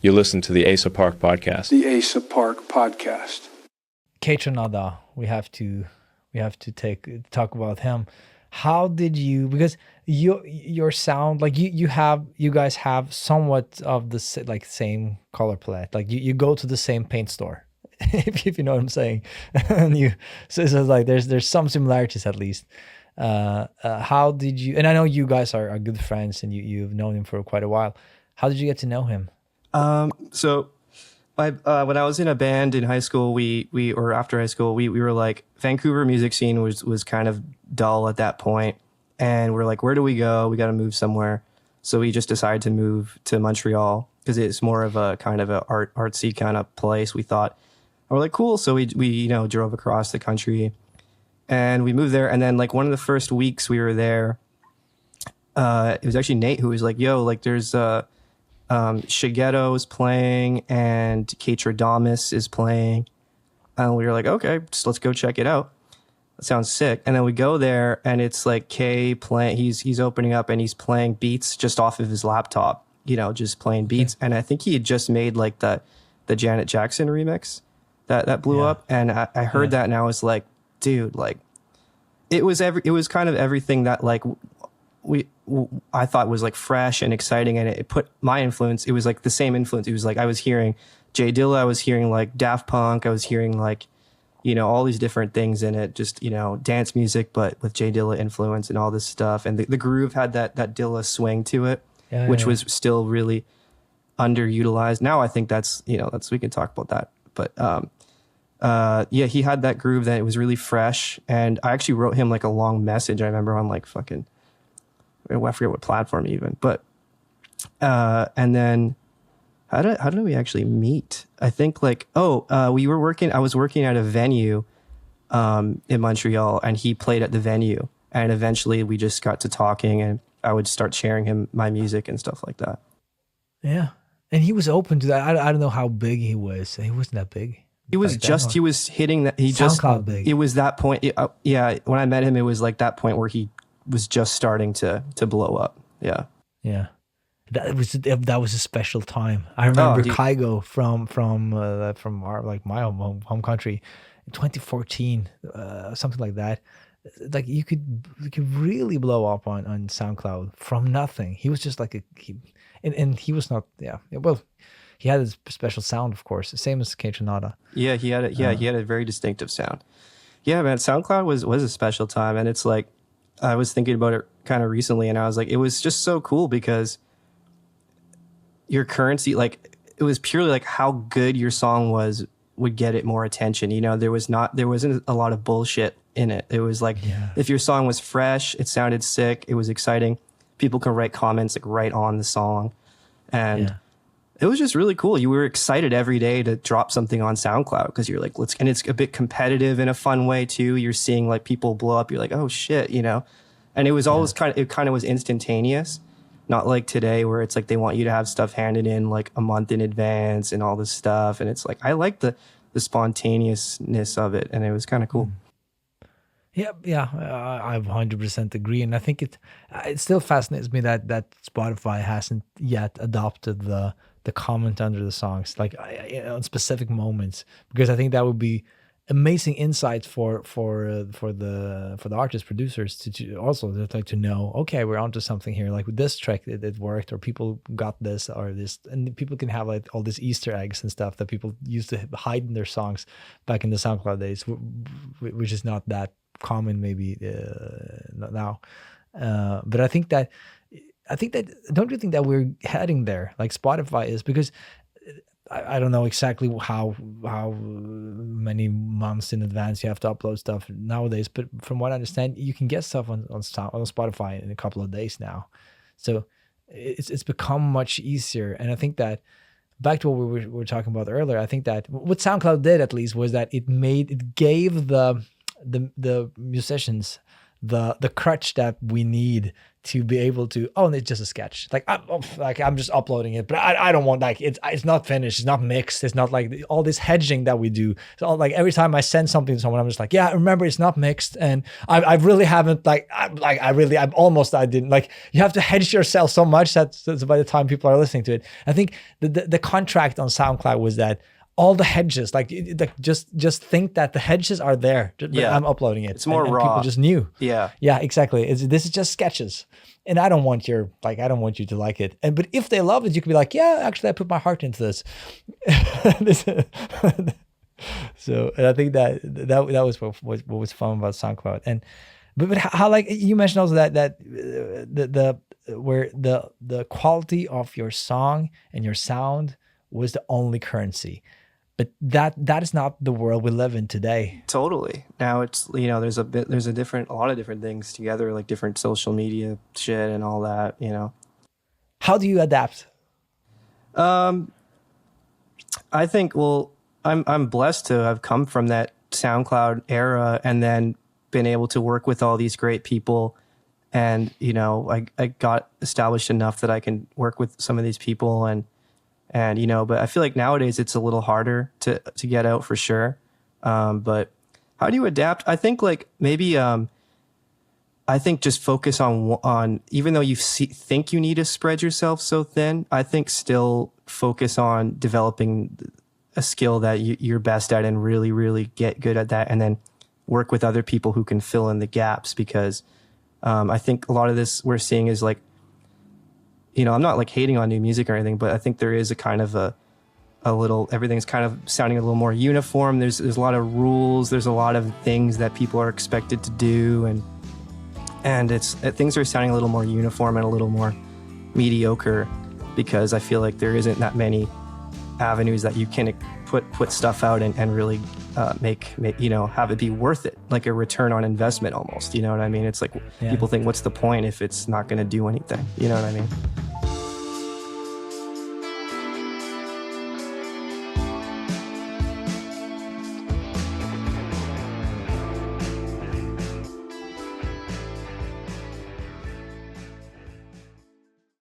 You listen to the Asa Park podcast. The Asa Park podcast. Kaytranada, we have to talk about him. How did you? Because your sound, like you guys have somewhat of the same color palette. Like you go to the same paint store, if you know what I'm saying. And so it's like there's some similarities at least. How did you? And I know you guys are good friends, and you've known him for quite a while. How did you get to know him? So when I was in a band in high school, we or after high school, we were like, Vancouver music scene was kind of dull at that point. And we're like, where do we go? We got to move somewhere. So we just decided to move to Montreal because it's more of a kind of a artsy kind of place, we thought. And we're like, cool. So we drove across the country and we moved there. And then like one of the first weeks we were there, it was actually Nate who was like, yo, like there's Shigeto is playing and Kaytranada is playing. And we were like, okay, just let's go check it out. That sounds sick. And then we go there and it's like Kay playing, he's opening up and he's playing beats just off of his laptop, just playing beats. And I think he had just made like the Janet Jackson remix that blew up. And I heard that and I was like, dude, like it was kind of everything that like I thought was like fresh and exciting, and it put my influence. It was like the same influence. It was like I was hearing Jay Dilla, I was hearing like Daft Punk, I was hearing like, all these different things in it, just, dance music, but with Jay Dilla influence and all this stuff. And the groove had that Dilla swing to it, which was still really underutilized. Now I think that's we can talk about that. But he had that groove that it was really fresh. And I actually wrote him like a long message. I remember on like fucking, I forget what platform even, but, and then how did we actually meet? I think like, I was working at a venue, in Montreal, and he played at the venue, and eventually we just got to talking and I would start sharing him my music and stuff like that. Yeah. And he was open to that. I don't know how big he was. He wasn't that big. He was hitting that. SoundCloud big. It was that point. When I met him, it was like that point where he was just starting to blow up. Yeah. That was a special time. I remember Kygo from our like my home country in 2014, something like that. Like you could really blow up on SoundCloud from nothing. He was just like and he was not well, he had his special sound, of course, same as Kaytranada. Yeah, he had a very distinctive sound. Yeah, man, SoundCloud was a special time, and it's like I was thinking about it kind of recently, and I was like, it was just so cool because your currency, like it was purely like how good your song would get it more attention. There wasn't a lot of bullshit in it. It was like, if your song was fresh, it sounded sick, it was exciting, people can write comments like right on the song. And it was just really cool. You were excited every day to drop something on SoundCloud because you're like, and it's a bit competitive in a fun way too. You're seeing like people blow up. You're like, oh shit, and it was always kind of was instantaneous. Not like today where it's like they want you to have stuff handed in like a month in advance and all this stuff. And it's like, I like the spontaneousness of it. And it was kind of cool. Yeah, I 100% agree. And I think it still fascinates me that Spotify hasn't yet adopted the comment under the songs, like on specific moments, because I think that would be amazing insights for the artist producers to also like to know, okay, we're onto something here. Like with this track, it worked, or people got this or this, and people can have like all these Easter eggs and stuff that people used to hide in their songs back in the SoundCloud days, which is not that common maybe now. But I think that don't you think that we're heading there like Spotify is? Because I don't know exactly how many months in advance you have to upload stuff nowadays, but from what I understand, you can get stuff on Spotify in a couple of days now. So it's become much easier. And I think that back to what we were talking about earlier, I think that what SoundCloud did at least was that it gave the musicians the crutch that we need to be able to, oh, it's just a sketch. Like I'm just uploading it, but I don't want, like, it's not finished, it's not mixed, it's not like all this hedging that we do. So like every time I send something to someone, I'm just like, yeah, remember, it's not mixed, and I really haven't, I didn't, like, you have to hedge yourself so much that's by the time people are listening to it. I think the contract on SoundCloud was that all the hedges, just think that the hedges are there. Yeah. I'm uploading it. It's more and raw. People just knew. Yeah. Yeah, exactly. This is just sketches, and I don't want you to like it. But if they love it, you can be like, yeah, actually, I put my heart into this. So, and I think that was what was fun about SoundCloud. And but how, like you mentioned also that the quality of your song and your sound was the only currency. But that is not the world we live in today. Totally. Now it's, there's a lot of different things together, like different social media shit and all that, How do you adapt? I think, well, I'm blessed to have come from that SoundCloud era and then been able to work with all these great people. And, I got established enough that I can work with some of these people and but I feel like nowadays it's a little harder to get out for sure. But how do you adapt? I think like maybe, I think just focus on even though you think you need to spread yourself so thin, I think still focus on developing a skill that you're best at and really, really get good at that. And then work with other people who can fill in the gaps, because, I think a lot of this we're seeing is like, I'm not like hating on new music or anything, but I think there is a kind of a little, everything's kind of sounding a little more uniform. There's a lot of rules. There's a lot of things that people are expected to do. And things are sounding a little more uniform and a little more mediocre, because I feel like there isn't that many avenues that you can put stuff out and really make have it be worth it, like a return on investment almost. You know what I mean? It's like people think, what's the point if it's not going to do anything? You know what I mean?